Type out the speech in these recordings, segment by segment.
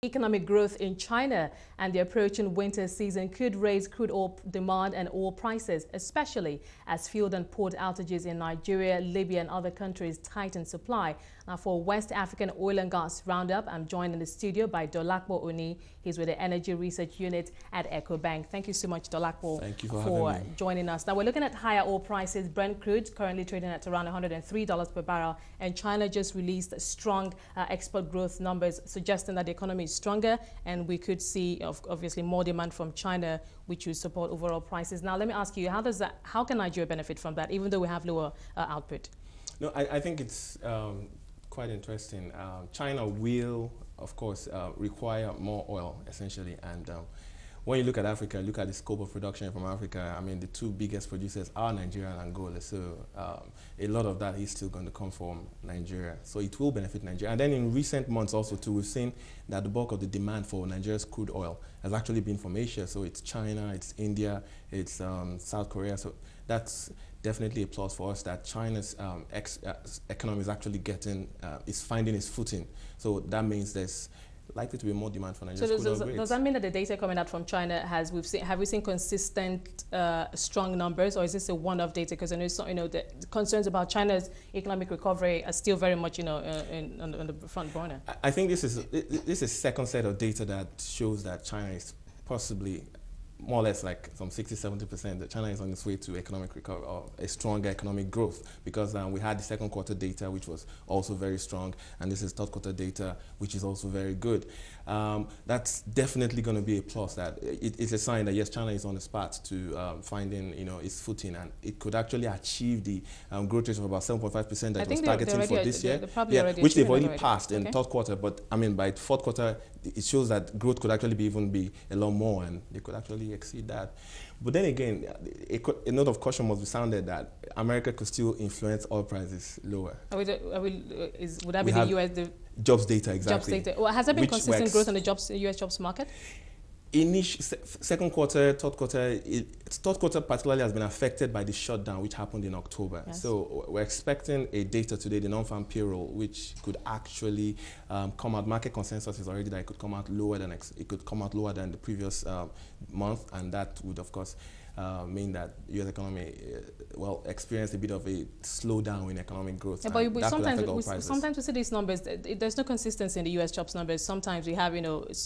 Economic growth in China and the approaching winter season could raise crude oil demand and oil prices, especially as field and port outages in Nigeria, Libya and other countries tighten supply. Now, for West African Oil and Gas Roundup, I'm joined in the studio by Dolapo Oni. He's with the Energy Research Unit at Ecobank. Thank you so much, Dolapo, for joining us. Now, we're looking at higher oil prices. Brent crude currently trading at around $103 per barrel, and China just released strong export growth numbers, suggesting that the economy is stronger, and we could see obviously more demand from China, which will support overall prices. Now, let me ask you, how can Nigeria benefit from that, even though we have lower output? No, I think it's quite interesting. China will, of course, require more oil, essentially, and when you look at Africa, look at the scope of production from Africa, I mean, the two biggest producers are Nigeria and Angola, so a lot of that is still going to come from Nigeria. So it will benefit Nigeria. And then in recent months also, too, we've seen that the bulk of the demand for Nigeria's crude oil has actually been from Asia. So it's China, it's India, it's South Korea. So that's definitely a plus for us that China's economy is actually is finding its footing. So that means there's likely to be more demand for Nigeria's crude oil grades. Does that mean that the data coming out from China have we seen consistent strong numbers, or is this a one-off data? Because I know, the concerns about China's economic recovery are still very much on the front burner. I think this is a second set of data that shows that China is possibly more or less like some 60–70% that China is on its way to economic recovery or a stronger economic growth, because we had the second quarter data, which was also very strong, and this is third quarter data, which is also very good. That's definitely going to be a plus. That it's a sign that yes, China is on the path to finding its footing, and it could actually achieve the growth rate of about 7.5% that it was targeting for this year, which they've already passed in third quarter. But I mean, by fourth quarter, it shows that growth could actually even be a lot more, and they could actually exceed that. But then again, a note of caution must be sounded that America could still influence oil prices lower. Would that be the U.S. jobs data, exactly? Jobs data. Well, has there been consistent growth on the U.S. jobs market? Second quarter, third quarter particularly has been affected by the shutdown which happened in October. Yes. So we're expecting a data today, the non-farm payroll, which could actually come out. Market consensus is already that it could come out lower than the previous month, and that would of course mean that U.S. economy experienced a bit of a slowdown in economic growth. Yeah, but sometimes we see these numbers. There's no consistency in the U.S. jobs numbers. Sometimes we have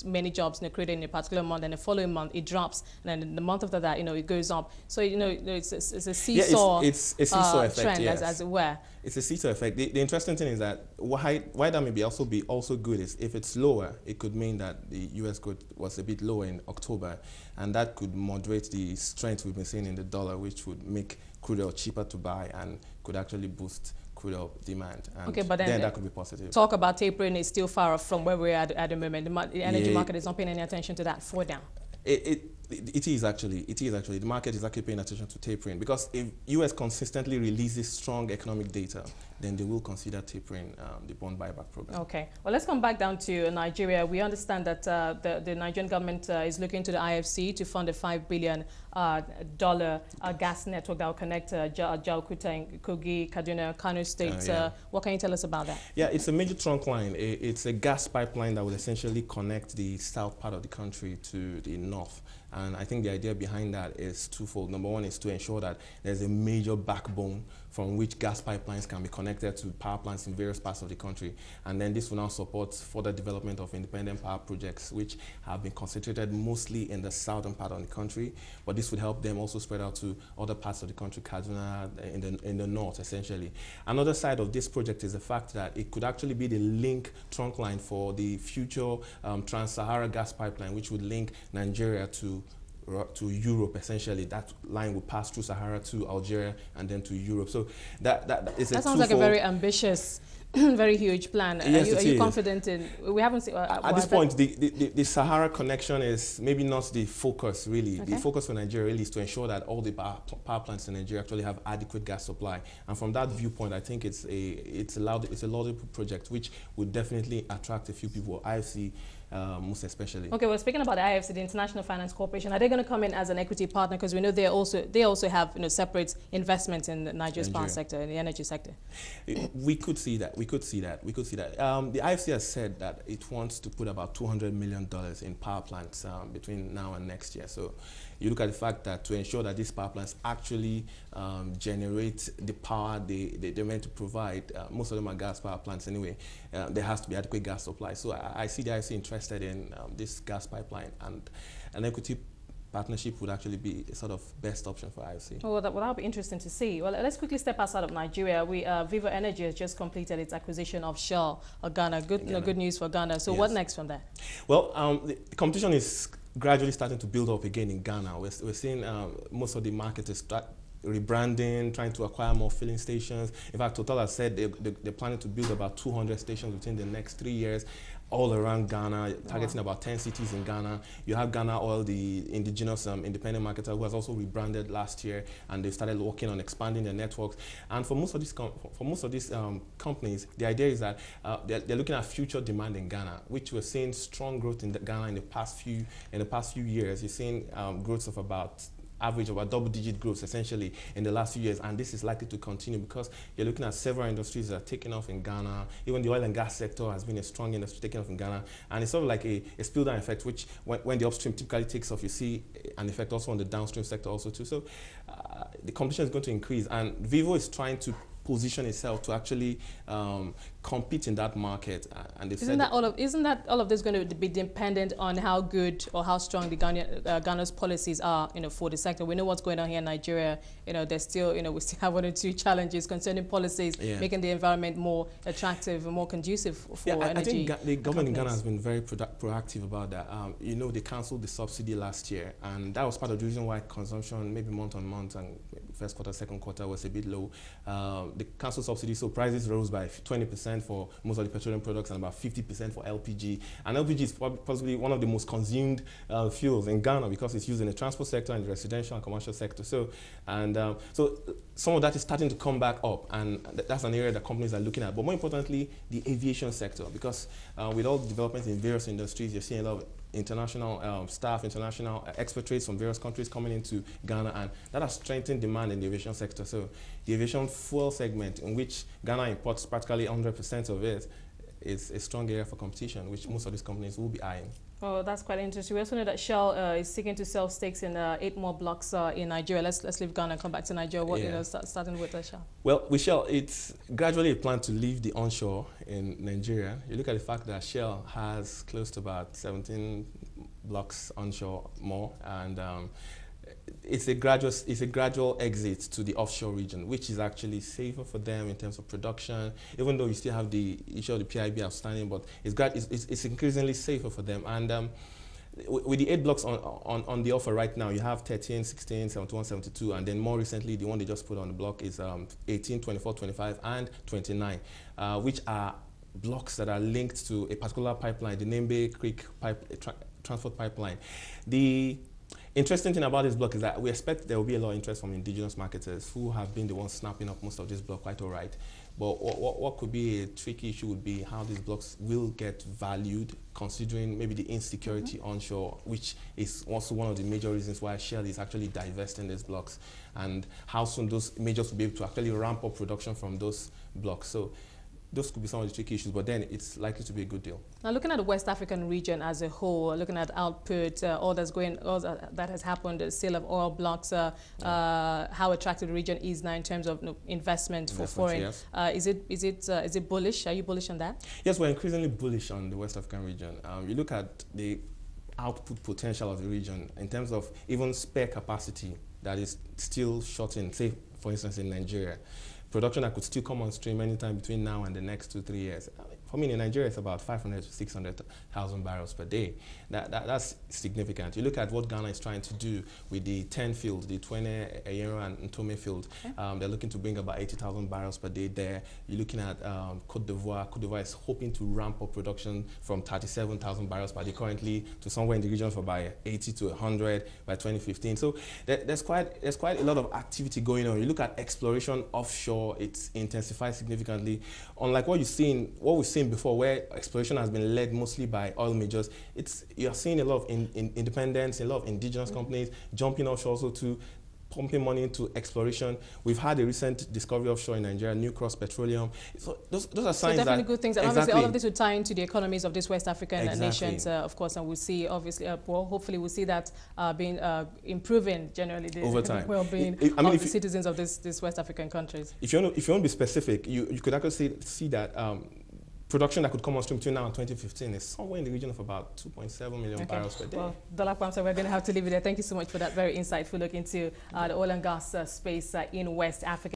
many jobs created in a particular month, and the following month it drops, and then the month after that it goes up. So it's a seesaw. Yeah, it's a seesaw effect, trend, yes. as it were. It's a seesaw effect. The interesting thing is that why that may be also good is if it's lower, it could mean that the U.S. growth was a bit lower in October, and that could moderate the strength we've been seeing in the dollar, which would make crude oil cheaper to buy and could actually boost crude oil demand. And okay, but then that could be positive. Talk about tapering is still far off from where we're at the moment. The energy market is not paying any attention to that for now. It is actually. The market is actually paying attention to tapering, because if U.S. consistently releases strong economic data, then they will consider tapering the bond buyback program. Okay. Well, let's come back down to Nigeria. We understand that the Nigerian government is looking to the IFC to fund a $5 billion gas network that will connect Jalkuta, Kogi, Kaduna, Kano states. What can you tell us about that? Yeah, it's a major trunk line. It's a gas pipeline that will essentially connect the south part of the country to the north. And I think the idea behind that is twofold. Number one is to ensure that there's a major backbone from which gas pipelines can be connected to power plants in various parts of the country. And then this will now support further development of independent power projects, which have been concentrated mostly in the southern part of the country. But this would help them also spread out to other parts of the country, Kaduna, in the north, essentially. Another side of this project is the fact that it could actually be the link trunk line for the future Trans-Sahara gas pipeline, which would link Nigeria to Europe, essentially. That line would pass through Sahara to Algeria and then to Europe. So that sounds like a very ambitious, very huge plan. Yes, are you confident in? We haven't seen at this point. The Sahara connection is maybe not the focus really. Okay. The focus for Nigeria really is to ensure that all the power plants in Nigeria actually have adequate gas supply. And from that viewpoint, I think it's a laudable project which would definitely attract a few people. IFC most especially. Okay, well, speaking about the IFC, the International Finance Corporation, are they going to come in as an equity partner? Because we know they also have separate investments in the Nigeria's power sector, in the energy sector. We could see that. The IFC has said that it wants to put about $200 million in power plants between now and next year. So you look at the fact that to ensure that these power plants actually generate the power they're meant to provide, most of them are gas power plants anyway, there has to be adequate gas supply. So I see the IFC interested in this gas pipeline, and an equity partnership would actually be a sort of best option for IFC. Well, that'll be interesting to see. Well, let's quickly step outside of Nigeria. Viva Energy has just completed its acquisition of Shell of Ghana. Good news for Ghana. So what next from there? Well, the competition is gradually starting to build up again in Ghana. We're seeing most of the marketers start rebranding, trying to acquire more filling stations. In fact, Total has said they're planning to build about 200 stations within the next 3 years, all around Ghana, targeting about 10 cities in Ghana. You have Ghana Oil, the indigenous independent marketer, who has also rebranded last year, and they've started working on expanding their networks. And for most of these companies, the idea is that they're looking at future demand in Ghana, which we're seeing strong growth in Ghana in the past few years. You're seeing growth of about average of a double-digit growth essentially in the last few years, and this is likely to continue because you're looking at several industries that are taking off in Ghana. Even the oil and gas sector has been a strong industry taking off in Ghana, and it's sort of like a spill-down effect, which when the upstream typically takes off, you see an effect also on the downstream sector also too. So the competition is going to increase, and Vivo is trying to position itself to actually compete in that market, and isn't that all of this going to be dependent on how good or how strong the Ghana's policies are, for the sector? We know what's going on here in Nigeria. There's still, we still have one or two challenges concerning policies, making the environment more attractive and more conducive for energy. I think the government in Ghana has been very proactive about that. They cancelled the subsidy last year, and that was part of the reason why consumption, maybe month on month and first quarter, second quarter, was a bit low. The cancelled subsidy, so prices rose by 20% for most of the petroleum products and about 50% for LPG. And LPG is possibly one of the most consumed fuels in Ghana because it's used in the transport sector and the residential and commercial sector. So some of that is starting to come back up, and that's an area that companies are looking at. But more importantly, the aviation sector, because with all the developments in various industries, you're seeing a lot of international staff, international expatriates from various countries coming into Ghana, and that has strengthened demand in the aviation sector. So the aviation fuel segment, in which Ghana imports practically 100% of it, is a strong area for competition, which most of these companies will be eyeing. Oh, that's quite interesting. We also know that Shell is seeking to sell stakes in 8 more blocks in Nigeria. Let's leave Ghana and come back to Nigeria. Starting with Shell. Well, with Shell, it's gradually a plan to leave the onshore in Nigeria. You look at the fact that Shell has close to about 17 blocks onshore more, and it's a gradual exit to the offshore region, which is actually safer for them in terms of production, even though you still have the issue of the PIB outstanding, but it's increasingly safer for them. And with the 8 blocks on the offer right now, you have 13, 16, 71, 72, and then more recently, the one they just put on the block is 18, 24, 25, and 29, which are blocks that are linked to a particular pipeline, the Nembe Creek transport pipeline. The interesting thing about this block is that we expect there will be a lot of interest from indigenous marketers who have been the ones snapping up most of this block quite all right. But what could be a tricky issue would be how these blocks will get valued, considering maybe the insecurity onshore, which is also one of the major reasons why Shell is actually divesting these blocks, and how soon those majors will be able to actually ramp up production from those blocks. So those could be some of the tricky issues, but then it's likely to be a good deal. Now, looking at the West African region as a whole, looking at output, all that has happened, the sale of oil blocks, how attractive the region is now in terms of investment for foreign. Yes. Is it bullish? Are you bullish on that? Yes, we're increasingly bullish on the West African region. You look at the output potential of the region in terms of even spare capacity that is still short in, say, for instance, in Nigeria. Production that could still come on stream anytime between now and the next 2-3 years. For me, in Nigeria, it's about 500 to 600,000 barrels per day. That's significant. You look at what Ghana is trying to do with the 10 fields, the Twene, Ayero, and Ntome field. Okay. They're looking to bring about 80,000 barrels per day there. You're looking at Cote d'Ivoire. Cote d'Ivoire is hoping to ramp up production from 37,000 barrels per day currently to somewhere in the region for by 80 to 100 by 2015. So there's quite a lot of activity going on. You look at exploration offshore, it's intensified significantly. Unlike what we've seen seen before, where exploration has been led mostly by oil majors, you're seeing a lot of independents, a lot of indigenous companies jumping offshore also to pumping money into exploration. We've had a recent discovery offshore in Nigeria, New Cross Petroleum. So those are signs so definitely that good things. And obviously all of this will tie into the economies of these West African nations, of course, and we'll see, obviously, well, hopefully we'll see that being improving generally the over time. well-being of the citizens of these West African countries. If you want to be specific, you could actually see that production that could come on stream between now and 2015 is somewhere in the region of about 2.7 million barrels per day. Well, Dolapo, so we're going to have to leave it there. Thank you so much for that very insightful look into the oil and gas space in West Africa.